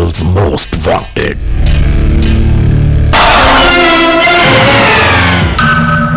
Criminals Most Wanted.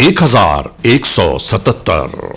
1177।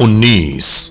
19।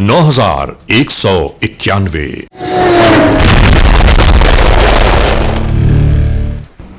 9191।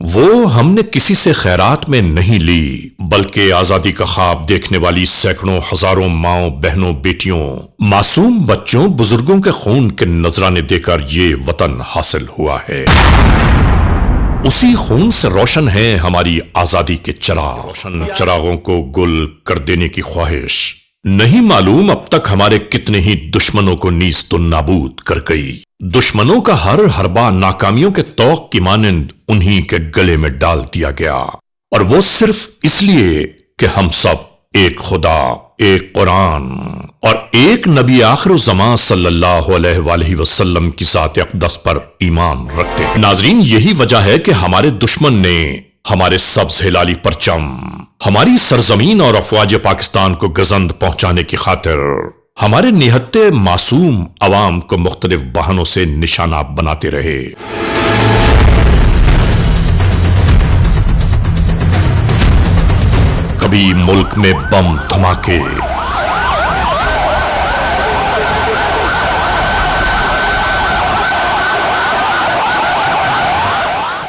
وہ ہم نے کسی سے خیرات میں نہیں لی، بلکہ آزادی کا خواب دیکھنے والی سینکڑوں ہزاروں ماؤں بہنوں بیٹیوں معصوم بچوں بزرگوں کے خون کے نذرانے دے کر یہ وطن حاصل ہوا ہے۔ اسی خون سے روشن ہے ہماری آزادی کے چراغ، چراغوں کو گل کر دینے کی خواہش نہیں معلوم اب تک ہمارے کتنے ہی دشمنوں کو نیست و نابود کر گئی۔ دشمنوں کا ہر حربہ ناکامیوں کے طوق کی مانند انہی کے گلے میں ڈال دیا گیا، اور وہ صرف اس لیے کہ ہم سب ایک خدا، ایک قرآن اور ایک نبی آخر الزمان صلی اللہ علیہ وآلہ وسلم کی ذات اقدس پر ایمان رکھتے ہیں۔ ناظرین یہی وجہ ہے کہ ہمارے دشمن نے ہمارے سبز ہلالی پرچم، ہماری سرزمین اور افواج پاکستان کو گزند پہنچانے کی خاطر ہمارے نہتے معصوم عوام کو مختلف بہانوں سے نشانہ بناتے رہے۔ کبھی ملک میں بم دھماکے،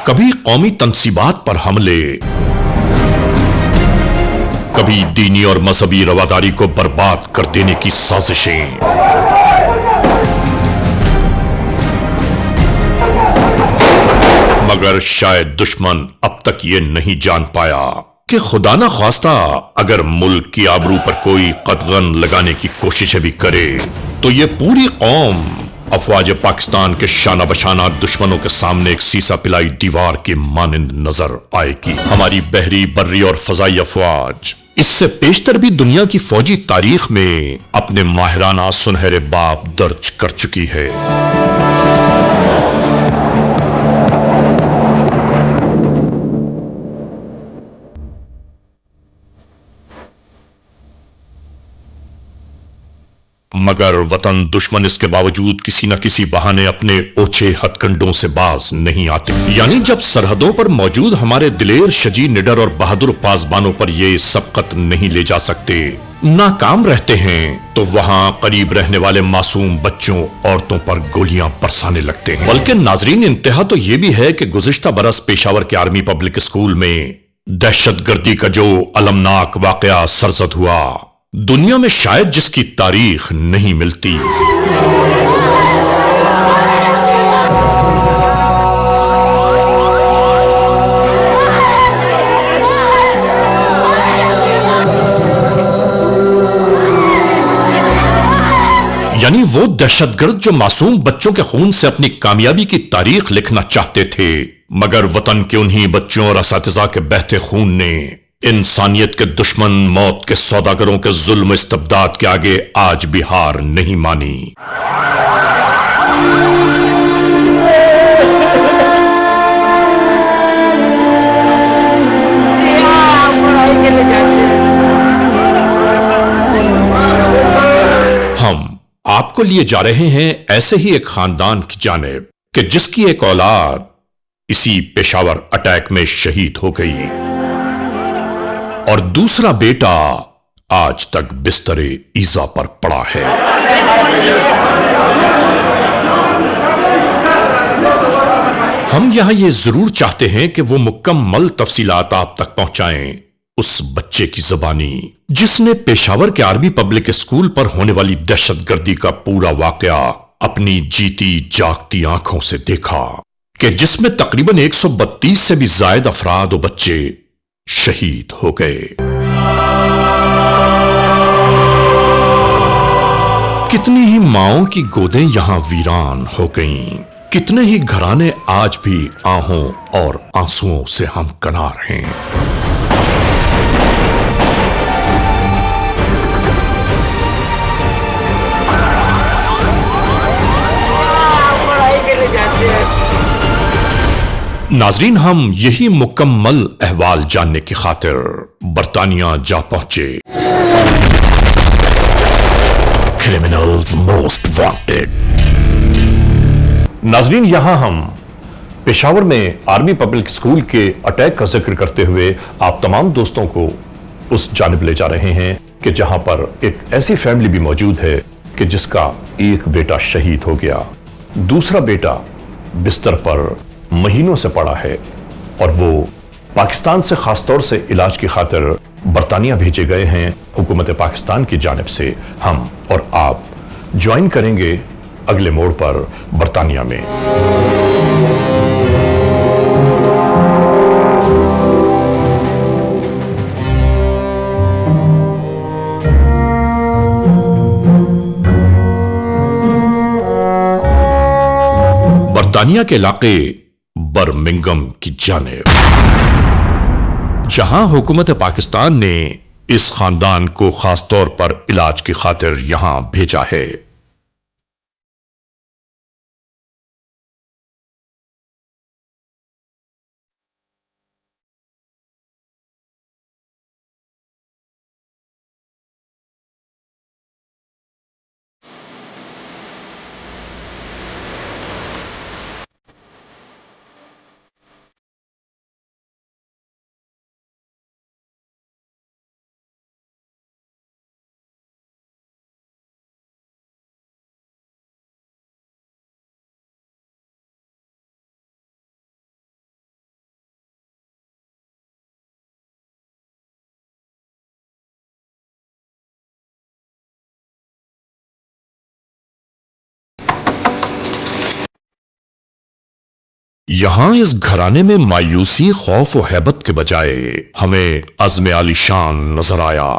کبھی قومی تنصیبات پر حملے، کبھی دینی اور مذہبی رواداری کو برباد کر دینے کی سازشیں۔ مگر شاید دشمن اب تک یہ نہیں جان پایا کہ خدا نہ خواستہ اگر ملک کی آبرو پر کوئی قدغن لگانے کی کوششیں بھی کرے تو یہ پوری قوم افواج پاکستان کے شانہ بشانہ دشمنوں کے سامنے ایک سیسا پلائی دیوار کے مانند نظر آئے گی۔ ہماری بحری، بری اور فضائی افواج اس سے پیشتر بھی دنیا کی فوجی تاریخ میں اپنے ماہرانہ سنہرے باب درج کر چکی ہے۔ مگر وطن دشمن اس کے باوجود کسی نہ کسی بہانے اپنے اوچھے ہتھ کنڈوں سے باز نہیں آتے، یعنی جب سرحدوں پر موجود ہمارے دلیر، شجاع، نڈر اور بہادر پاسبانوں پر یہ سبقت نہیں لے جا سکتے، ناکام رہتے ہیں، تو وہاں قریب رہنے والے معصوم بچوں، عورتوں پر گولیاں برسانے لگتے ہیں۔ بلکہ ناظرین انتہا تو یہ بھی ہے کہ گزشتہ برس پشاور کے آرمی پبلک اسکول میں دہشت گردی کا جو المناک واقعہ سرزد ہوا، دنیا میں شاید جس کی تاریخ نہیں ملتی۔ یعنی وہ دہشت گرد جو معصوم بچوں کے خون سے اپنی کامیابی کی تاریخ لکھنا چاہتے تھے، مگر وطن کے انہی بچوں اور اساتذہ کے بہتے خون نے انسانیت کے دشمن موت کے سوداگروں کے ظلم استبداد کے آگے آج بھی ہار نہیں مانی۔ ہم آپ کو لیے جا رہے ہیں ایسے ہی ایک خاندان کی جانب کہ جس کی ایک اولاد اسی پشاور اٹیک میں شہید ہو گئی اور دوسرا بیٹا آج تک بستر ایذا پر پڑا ہے۔ ہم یہاں یہ ضرور چاہتے ہیں کہ وہ مکمل تفصیلات آپ تک پہنچائیں اس بچے کی زبانی جس نے پشاور کے آرمی پبلک اسکول پر ہونے والی دہشت گردی کا پورا واقعہ اپنی جیتی جاگتی آنکھوں سے دیکھا، کہ جس میں تقریباً 132 سے بھی زائد افراد و بچے شہید ہو گئے۔ کتنی ہی ماؤں کی گودیں یہاں ویران ہو گئیں، کتنے ہی گھرانے آج بھی آہوں اور آنسوؤں سے ہم کنار ہیں۔ ناظرین ہم یہی مکمل احوال جاننے کی خاطر برطانیہ جا پہنچے۔ Criminals Most Wanted۔ ناظرین یہاں ہم پشاور میں آرمی پبلک اسکول کے اٹیک کا ذکر کرتے ہوئے آپ تمام دوستوں کو اس جانب لے جا رہے ہیں کہ جہاں پر ایک ایسی فیملی بھی موجود ہے کہ جس کا ایک بیٹا شہید ہو گیا، دوسرا بیٹا بستر پر مہینوں سے پڑا ہے اور وہ پاکستان سے خاص طور سے علاج کی خاطر برطانیہ بھیجے گئے ہیں حکومت پاکستان کی جانب سے. ہم اور آپ جوائن کریں گے اگلے موڑ پر برطانیہ میں. برطانیہ کے علاقے برمنگم کی جانب، جہاں حکومت پاکستان نے اس خاندان کو خاص طور پر علاج کی خاطر یہاں بھیجا ہے. یہاں اس گھرانے میں مایوسی، خوف و ہیبت کے بجائے ہمیں عزم عالی شان نظر آیا.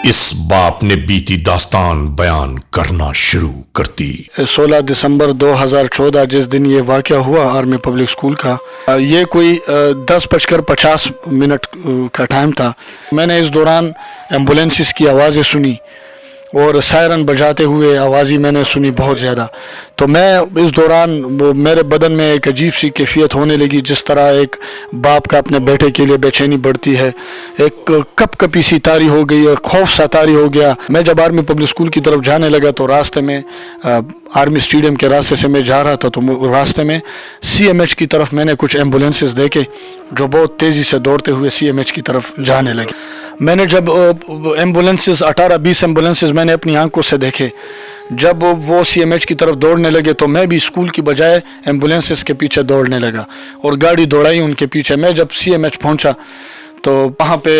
اس باپ نے بیتی داستان بیان کرنا شروع کرتی. 16 دسمبر 2014 جس دن یہ واقعہ ہوا آرمی پبلک اسکول کا، یہ کوئی 10:50 کا ٹائم تھا. میں نے اس دوران ایمبولینسز کی آوازیں سنی اور سائرن بجاتے ہوئے آوازیں میں نے سنی بہت زیادہ. تو میں اس دوران میرے بدن میں ایک عجیب سی کیفیت ہونے لگی، جس طرح ایک باپ کا اپنے بیٹے کے لیے بے چینی بڑھتی ہے. ایک کپ کپی سی طاری ہو گئی اور خوف سا طاری ہو گیا. میں جب آرمی پبلک اسکول کی طرف جانے لگا تو راستے میں آرمی اسٹیڈیم کے راستے سے میں جا رہا تھا، تو راستے میں CMH کی طرف میں نے کچھ ایمبولینسز دیکھے جو بہت تیزی سے دوڑتے ہوئے CMH کی طرف جانے لگے. میں نے جب ایمبولینسز 18-20 ایمبولینسز میں نے اپنی آنکھوں سے دیکھے، جب وہ CMH کی طرف دوڑنے لگے تو میں بھی اسکول کی بجائے ایمبولینسز کے پیچھے دوڑنے لگا اور گاڑی دوڑائی ان کے پیچھے. میں جب CMH پہنچا تو وہاں پہ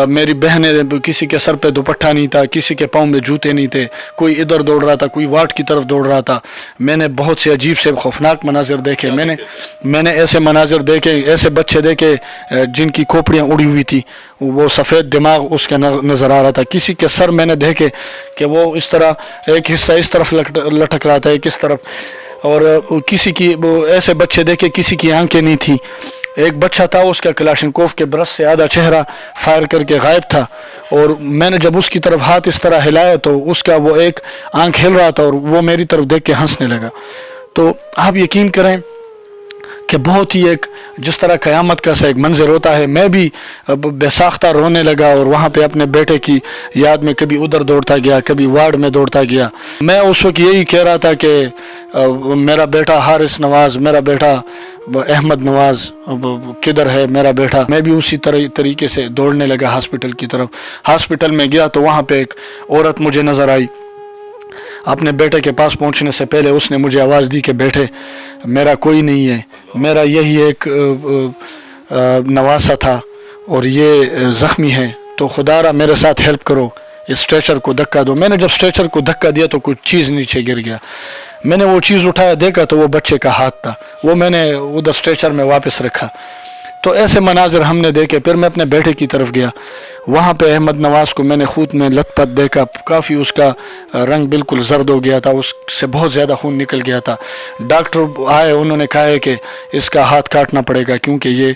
میری بہنیں، کسی کے سر پہ دوپٹہ نہیں تھا، کسی کے پاؤں میں جوتے نہیں تھے، کوئی ادھر دوڑ رہا تھا، کوئی وارڈ کی طرف دوڑ رہا تھا. میں نے بہت سے عجیب سے خوفناک مناظر دیکھے. میں نے ایسے مناظر دیکھے، ایسے بچے دیکھے جن کی کھوپڑیاں اڑی ہوئی تھی، وہ سفید دماغ اس کے نظر آ رہا تھا. کسی کے سر میں نے دیکھے کہ وہ اس طرح ایک حصہ اس طرف لٹک رہا تھا، ایک اس طرف. اور کسی کی ایسے بچے دیکھے کسی کی آنکھیں نہیں تھی. ایک بچہ تھا، اس کا کلاشنکوف کے برس سے آدھا چہرہ فائر کر کے غائب تھا، اور میں نے جب اس کی طرف ہاتھ اس طرح ہلایا تو اس کا وہ ایک آنکھ ہل رہا تھا اور وہ میری طرف دیکھ کے ہنسنے لگا. تو آپ یقین کریں کہ بہت ہی ایک جس طرح قیامت کا سا ایک منظر ہوتا ہے. میں بھی بے ساختہ رونے لگا اور وہاں پہ اپنے بیٹے کی یاد میں کبھی ادھر دوڑتا گیا، کبھی وارڈ میں دوڑتا گیا. میں اس وقت یہی کہہ رہا تھا کہ میرا بیٹا حارث نواز، میرا بیٹا احمد نواز کدھر ہے میرا بیٹا. میں بھی اسی طریقے سے دوڑنے لگا ہاسپٹل کی طرف. ہاسپٹل میں گیا تو وہاں پہ ایک عورت مجھے نظر آئی. اپنے بیٹے کے پاس پہنچنے سے پہلے اس نے مجھے آواز دی کہ بیٹے میرا کوئی نہیں ہے، میرا یہی ایک نواسا تھا اور یہ زخمی ہے، تو خدا را میرے ساتھ ہیلپ کرو، اس اسٹریچر کو دھکا دو. میں نے جب اسٹریچر کو دھکا دیا تو کچھ چیز نیچے گر گیا. میں نے وہ چیز اٹھایا، دیکھا تو وہ بچے کا ہاتھ تھا. وہ میں نے ادھر اسٹریچر میں واپس رکھا. تو ایسے مناظر ہم نے دیکھے. پھر میں اپنے بیٹے کی طرف گیا. وہاں پہ احمد نواز کو میں نے خون میں لت پت دیکھا. کافی اس کا رنگ بالکل زرد ہو گیا تھا، اس سے بہت زیادہ خون نکل گیا تھا. ڈاکٹر آئے، انہوں نے کہا ہے کہ اس کا ہاتھ کاٹنا پڑے گا کیونکہ یہ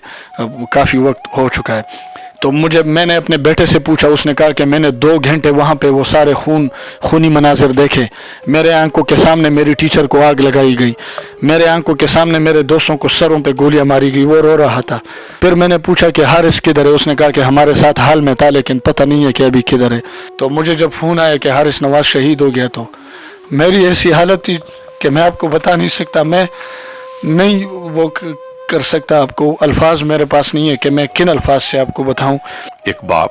کافی وقت ہو چکا ہے. تو میں نے اپنے بیٹے سے پوچھا, اس نے کہا کہ میں نے 2 گھنٹے وہاں پہ وہ سارے خونی مناظر دیکھے. میرے آنکھوں کے سامنے میری ٹیچر کو آگ لگائی گئی, میرے آنکھوں کے سامنے میرے دوستوں کو سروں پہ گولیاں ماری گئی, وہ رو رہا تھا. پھر میں نے پوچھا کہ حارث کدھر ہے, اس نے کہا کہ ہمارے ساتھ حال میں تھا لیکن پتہ نہیں ہے کہ ابھی کدھر ہے. تو مجھے جب فون آیا کہ حارث نواز شہید ہو گیا تو میری ایسی حالت تھی کہ میں آپ کو بتا نہیں سکتا, میں نہیں وہ کر سکتا, آپ کو الفاظ میرے پاس نہیں ہے کہ میں کن الفاظ سے آپ کو بتاؤں. ایک باپ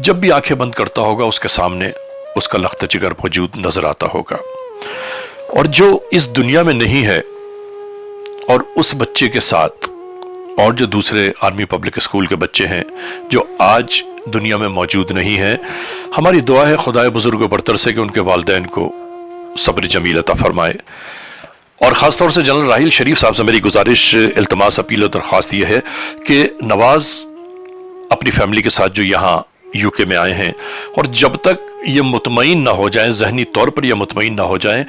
جب بھی آنکھیں بند کرتا ہوگا اس کے سامنے اس کا لخت جگر موجود نظر آتا ہوگا, اور جو اس دنیا میں نہیں ہے اور اس بچے کے ساتھ اور جو دوسرے آرمی پبلک اسکول کے بچے ہیں جو آج دنیا میں موجود نہیں ہیں, ہماری دعا ہے خدائے بزرگ و برتر سے کہ ان کے والدین کو صبر جمیل عطا فرمائے. اور خاص طور سے جنرل راحیل شریف صاحب سے میری گزارش, التماس, اپیل و درخواست یہ ہے کہ نواز اپنی فیملی کے ساتھ جو یہاں یو کے میں آئے ہیں, اور جب تک یہ مطمئن نہ ہو جائیں, ذہنی طور پر یہ مطمئن نہ ہو جائیں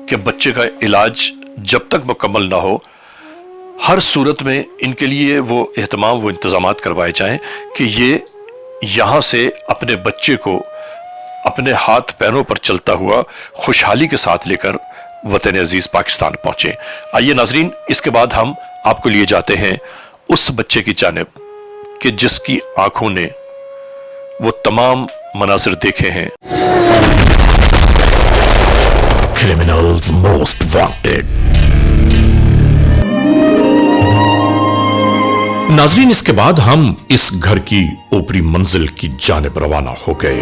کہ بچے کا علاج جب تک مکمل نہ ہو, ہر صورت میں ان کے لیے وہ اہتمام, وہ انتظامات کروائے جائیں کہ یہ یہاں سے اپنے بچے کو اپنے ہاتھ پیروں پر چلتا ہوا خوشحالی کے ساتھ لے کر وطن عزیز پاکستان پہنچے. آئیے ناظرین, اس کے بعد ہم آپ کو لیے جاتے ہیں اس بچے کی جانب کہ جس کی آنکھوں نے وہ تمام مناظر دیکھے ہیں. Criminals most wanted. ناظرین, اس کے بعد ہم اس گھر کی اوپری منزل کی جانب روانہ ہو گئے,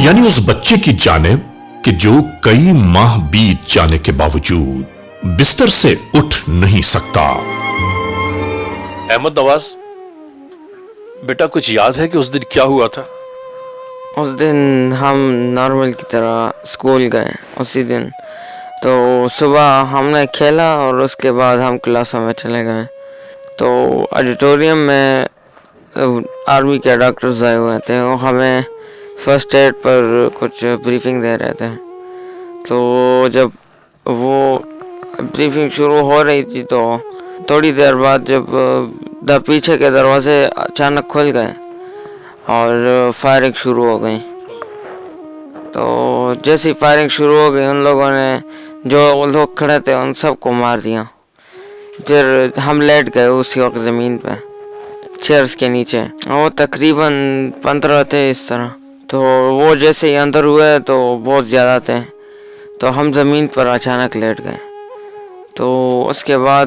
یعنی اس بچے کی جانب کہ جو کئی ماہ بیت جانے کے باوجود بستر سے اٹھ نہیں سکتا. احمد نواز بیٹا, کچھ یاد ہے کہ اس دن کیا ہوا تھا؟ اس دن ہم نارمل کی طرح اسکول گئے. اسی دن تو صبح ہم نے کھیلا اور اس کے بعد ہم کلاسوں میں چلے گئے. تو آڈیٹوریم میں آرمی کے ڈاکٹرز آئے ہوئے تھے, وہ ہمیں فرسٹ ایڈ پر کچھ بریفنگ دے رہے تھے. تو جب وہ بریفنگ شروع ہو رہی تھی تو تھوڑی دیر بعد جب پیچھے کے دروازے اچانک کھل گئے اور فائرنگ شروع ہو گئی. تو جیسی فائرنگ شروع ہو گئی, ان لوگوں نے جو لوگ کھڑے تھے ان سب کو مار دیا. پھر ہم لیٹ گئے اسی وقت زمین پہ چیئرز کے نیچے. وہ تقریباً 15 تھے اس طرح. تو وہ جیسے ہی اندر ہوئے تو بہت زیادہ تھے, تو ہم زمین پر اچانک لیٹ گئے. تو اس کے بعد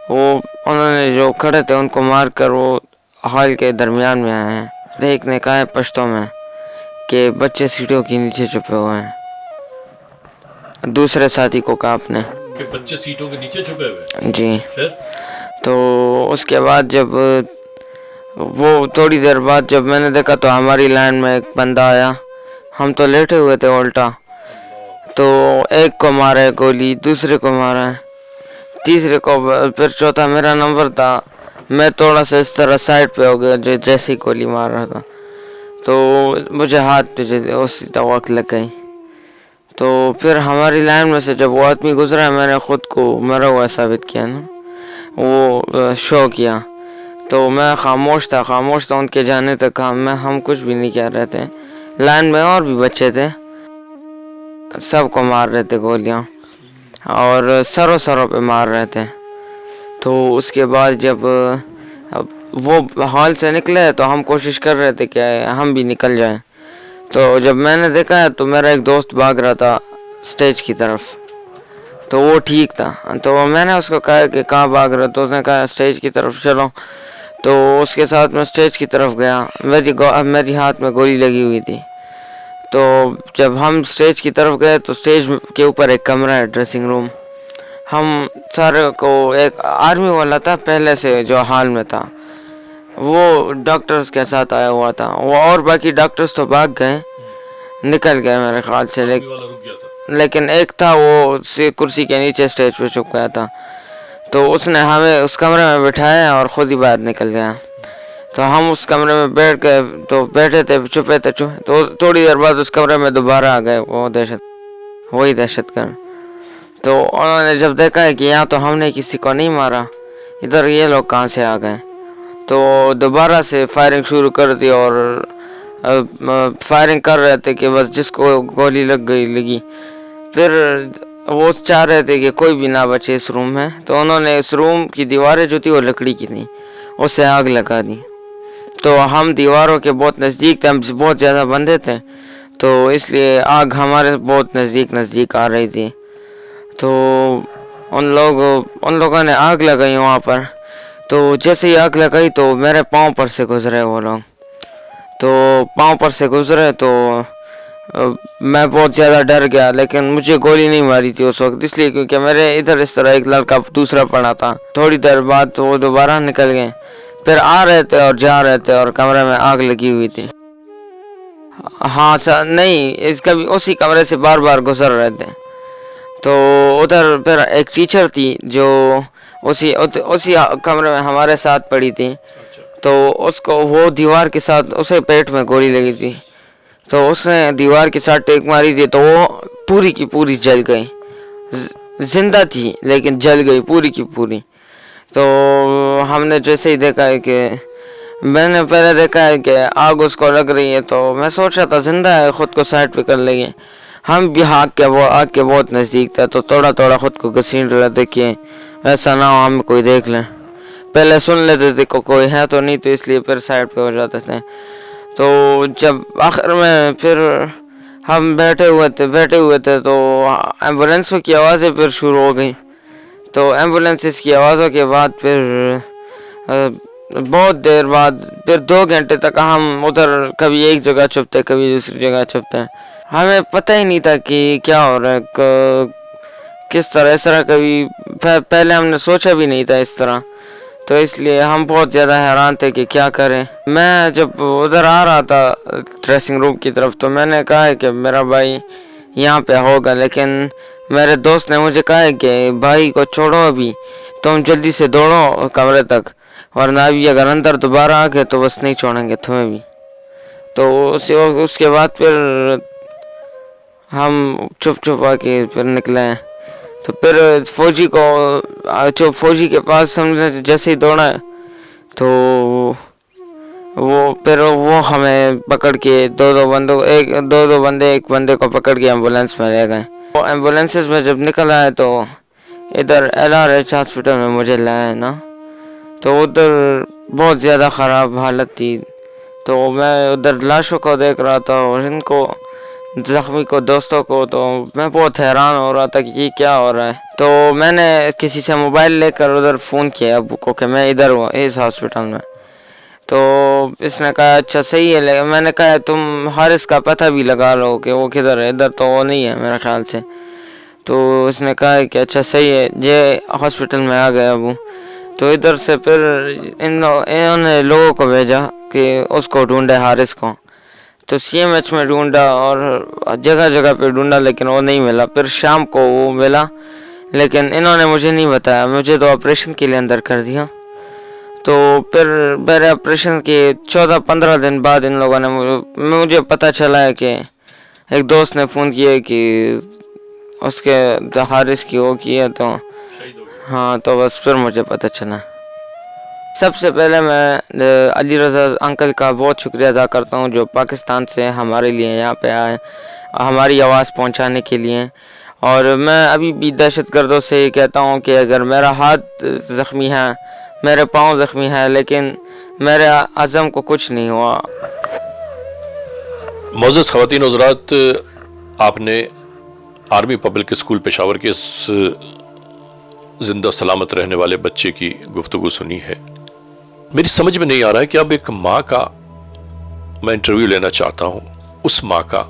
انہوں نے جو کھڑے تھے ان کو مار کر وہ ہال کے درمیان میں آئے ہیں. دیکھنے کا ہے پشتوں میں کہ بچے سیڑھیوں کے نیچے چھپے ہوئے ہیں. دوسرے ساتھی کو کہا آپ نے کہ بچے سیٹوں کے نیچے چھپے ہوئے. جی. پھر تو اس کے بعد جب وہ تھوڑی دیر بعد جب میں نے دیکھا تو ہماری لائن میں ایک بندہ آیا. ہم تو لیٹے ہوئے تھے الٹا. تو ایک کو مارا ہے گولی, دوسرے کو مارا ہے, تیسرے کو, پھر چوتھا میرا نمبر تھا. میں تھوڑا سا اس طرح سائڈ پہ ہو گیا جیسے ہی گولی مار رہا تھا. تو مجھے ہاتھ پہ اسی وقت لگ گئی. تو پھر ہماری لائن میں سے جب وہ آدمی گزرا, میں نے خود کو مرا ہوا ثابت کیا نا, وہ شو کیا. تو میں خاموش تھا ان کے جانے تک. ہم کچھ بھی نہیں کہہ رہے تھے. لائن میں اور بھی بچے تھے, سب کو مار رہے تھے گولیاں اور سروں پہ مار رہے تھے. تو اس کے بعد جب وہ ہال سے نکلے تو ہم کوشش کر رہے تھے کہ ہم بھی نکل جائیں. تو جب میں نے دیکھا تو میرا ایک دوست بھاگ رہا تھا سٹیج کی طرف, تو وہ ٹھیک تھا. تو میں نے اس کو کہا کہ کہاں بھاگ رہا, تو اس نے کہا سٹیج کی طرف چلو. تو اس کے ساتھ میں سٹیج کی طرف گیا. میری ہاتھ میں گولی لگی ہوئی تھی. تو جب ہم سٹیج کی طرف گئے تو سٹیج کے اوپر ایک کمرہ ہے, ڈریسنگ روم. ہم سارے کو, ایک آرمی والا تھا پہلے سے جو حال میں تھا, وہ ڈاکٹرز کے ساتھ آیا ہوا تھا. وہ اور باقی ڈاکٹرز تو بھاگ گئے, نکل گئے میرے خیال سے. لیکن ایک تھا وہ کرسی کے نیچے سٹیج پہ چھپ گیا تھا. تو اس نے ہمیں اس کمرے میں بٹھایا اور خود ہی باہر نکل گیا. تو ہم اس کمرے میں بیٹھ گئے, تو بیٹھے تھے چھپے تھے. تو تھوڑی دیر بعد اس کمرے میں دوبارہ آ گئے وہی دہشت گرد. تو انہوں نے جب دیکھا ہے کہ یہاں تو ہم نے کسی کو نہیں مارا, ادھر یہ لوگ کہاں سے آ گئے, تو دوبارہ سے فائرنگ شروع کر دی اور فائرنگ کر رہے تھے کہ بس جس کو گولی لگی. پھر وہ چاہ رہے تھے کہ کوئی بھی نہ بچے اس روم میں, تو انہوں نے اس روم کی دیواریں جو تھی وہ لکڑی کی تھیں, اس سے آگ لگا دی. تو ہم دیواروں کے بہت نزدیک تھے, ہم بہت زیادہ بندے تھے, تو اس لیے آگ ہمارے بہت نزدیک آ رہی تھی. تو ان لوگوں نے آگ لگائی وہاں پر. تو جیسے ہی آگ لگائی تو میرے پاؤں پر سے گزرے وہ لوگ. تو پاؤں پر سے گزرے تو میں بہت زیادہ ڈر گیا, لیکن مجھے گولی نہیں ماری تھی اس وقت, اس لیے کیونکہ میرے ادھر اس طرح ایک لڑکا دوسرا پڑا تھا. تھوڑی دیر بعد وہ دوبارہ نکل گئے, پھر آ رہے تھے اور جا رہے تھے اور کمرے میں آگ لگی ہوئی تھی. ہاں سر, نہیں کبھی اسی کمرے سے بار بار گزر رہے تھے. تو ادھر پھر ایک ٹیچر تھی جو اسی کمرے میں ہمارے ساتھ پڑھی تھی, تو اس کو وہ دیوار کے ساتھ اسے پیٹ میں گولی لگی تھی. تو اس نے دیوار کے ساتھ ٹیک ماری تھی, تو وہ پوری کی پوری جل گئی. زندہ تھی لیکن جل گئی پوری کی پوری. تو ہم نے جیسے ہی دیکھا ہے کہ میں نے پہلے دیکھا ہے کہ آگ اس کو لگ رہی ہے, تو میں سوچ رہا تھا زندہ ہے, خود کو سائڈ پہ کر لیں گے. ہم بھی آگ کے بہت نزدیک تھے, تو تھوڑا خود کو گھسیٹ رہے تھے کہ ایسا نہ ہو ہمیں کوئی دیکھ لیں. پہلے سن لیتے تھے کہ کوئی ہے تو نہیں, تو اس لیے پھر سائڈ پہ ہو جاتے تھے. تو جب آخر میں پھر ہم بیٹھے ہوئے تھے تو ایمبولینسوں کی آوازیں پھر شروع ہو گئیں. تو ایمبولینسز کی آوازوں کے بعد پھر بہت دیر بعد پھر 2 گھنٹے تک ہم ادھر کبھی ایک جگہ چھپتے کبھی دوسری جگہ چھپتے. ہمیں پتہ ہی نہیں تھا کہ کیا ہو رہا ہے, کس طرح. اس طرح کبھی پہلے ہم نے سوچا بھی نہیں تھا اس طرح, تو اس لیے ہم بہت زیادہ حیران تھے کہ کیا کریں. میں جب ادھر آ رہا تھا ڈریسنگ روم کی طرف, تو میں نے کہا ہے کہ میرا بھائی یہاں پہ ہوگا, لیکن میرے دوست نے مجھے کہا ہے کہ بھائی کو چھوڑو ابھی, تم جلدی سے دوڑو کمرے تک, ورنہ ابھی اگر اندر دوبارہ آ گئے تو بس نہیں چھوڑیں گے تمہیں بھی. تو اس کے بعد پھر ہم چھپ آ کے پھر نکلے ہیں. تو پھر فوجی کے پاس ہم نے جیسے ہی دوڑا ہے, تو وہ ہمیں پکڑ کے دو بندے ایک بندے کو پکڑ کے ایمبولینس میں لے گئے. وہ ایمبولینسز میں جب نکل آئے تو ادھر LRH ہاسپٹل میں مجھے لائے نا, تو ادھر بہت زیادہ خراب حالت تھی. تو میں ادھر لاشوں کو دیکھ رہا تھا اور ان کو زخمی کو دوستوں کو, تو میں بہت حیران ہو رہا تھا کہ یہ کیا ہو رہا ہے. تو میں نے کسی سے موبائل لے کر ادھر فون کیا ابو کو کہ میں ادھر ہوں اس ہاسپٹل میں. تو اس نے کہا اچھا صحیح ہے. میں نے کہا تم حارث کا پتہ بھی لگا لو کہ وہ کدھر ہے, ادھر تو وہ نہیں ہے میرے خیال سے. تو اس نے کہا کہ اچھا صحیح ہے, یہ ہاسپٹل میں آ گیا ابو. تو ادھر سے پھر انہوں نے لوگوں کو بھیجا کہ اس کو ڈھونڈے حارث کو. تو CMH میں ڈھونڈا اور جگہ پہ ڈھونڈا, لیکن وہ نہیں ملا. پھر شام کو وہ ملا, لیکن انہوں نے مجھے نہیں بتایا, مجھے تو آپریشن کے لیے اندر کر دیا. تو پھر میرے آپریشن کے 14-15 دن بعد ان لوگوں نے مجھے پتہ چلا ہے کہ ایک دوست نے فون کیا کہ اس کے حارث کی وہ کیا, تو ہاں تو بس پھر مجھے پتہ چلا. سب سے پہلے میں علی رضا انکل کا بہت شکریہ ادا کرتا ہوں جو پاکستان سے ہمارے لیے یہاں پہ آئے ہماری آواز پہنچانے کے لیے. اور میں ابھی بھی دہشت گردوں سے یہ کہتا ہوں کہ اگر میرا ہاتھ زخمی ہے, میرے پاؤں زخمی ہے, لیکن میرے عزم کو کچھ نہیں ہوا. معزز خواتین و حضرات, آپ نے آرمی پبلک اسکول پشاور کے اس زندہ سلامت رہنے والے بچے کی گفتگو سنی ہے. میری سمجھ میں نہیں آ رہا ہے کہ اب ایک ماں کا میں انٹرویو لینا چاہتا ہوں, اس ماں کا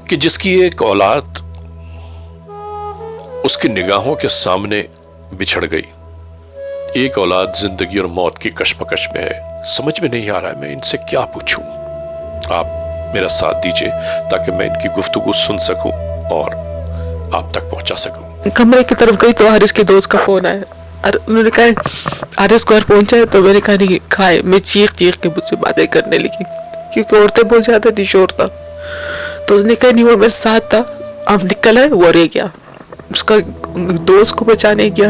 کہ جس کی ایک اولاد اس کی نگاہوں کے سامنے بچھڑ گئی. ایک اولاد زندگی اور موت کی کشمکش میں ہے. سمجھ میں نہیں آ رہا ہے میں ان سے کیا پوچھوں. آپ میرا ساتھ دیجئے تاکہ میں ان کی گفتگو سن سکوں اور آپ تک پہنچا سکوں. کمرے کی طرف گئی تو حارث کے دوست کا فون آیا, انہوں نے کہا حارث گھر پہنچا ہے. تو میں نے کہا نہیں کھائے. میں چیخ کے مجھ سے باتیں کرنے لگی کیونکہ عورتیں بہت زیادہ تھی, شور تھا. تو اس نے کہا نہیں وہ میرے ساتھ تھا, اب نکل ہے وہ رہ گیا, اس کا دوست کو بچانے گیا.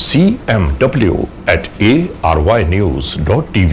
cmw@arYnews.tv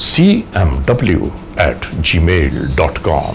cmw@gmail.com